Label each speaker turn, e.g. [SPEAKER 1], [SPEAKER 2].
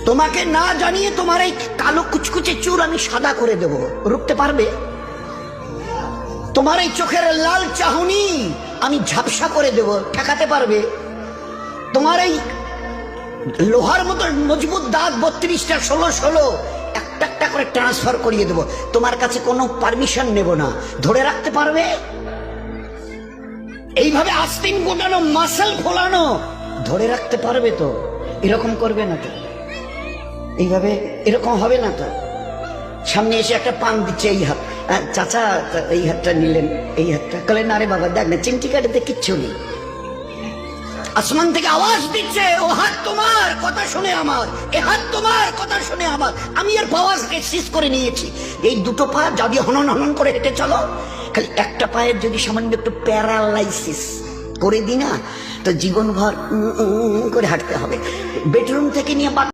[SPEAKER 1] তোমাকে না জানিয়ে তোমার এই কালো কুচকুচে চুল আমি সাদা করে দেব, রুখতে পারবে? তোমার এই চোখের লাল চাহনি আমি ঝাপসা করে দেব, ঠেকাতে পারবে? তোমার এই লোহার মতো মজবুত দাঁত 32টা 16 একটা একটা করে ট্রান্সফার করিয়ে দেব, তোমার কাছে কোনো পারমিশন নেব না, ধরে রাখতে পারবে? এইভাবে আস্তিন গোটানো মাসল ফোলানো ধরে রাখতে পারবে তো? এরকম করবে না তো? এইভাবে এরকম হবে না তো? সামনে এসে একটা পান দিচ্ছে, এই হাত, চাচা এই হাতটা নিলেন, এই হাতটা কলে না রে বাবা, দেখ না চিমটি কাটাতে কিচ্ছু নেই। আসমান থেকে আওয়াজ দিচ্ছে, ও হাত তোমার কথা শুনে আমার, এ হাত তোমার কথা শুনে আমার। আমি এর পাওয়াজকে সিজ করে নিয়েছি। এই দুটো পা যদি হনন হনন করে হেঁটে চলো, খালি একটা পায়ের যদি সামান্য একটু প্যারালাইসিস করে দিই না, তো জীবনভর করে হাঁটতে হবে। বেডরুম থেকে নিয়ে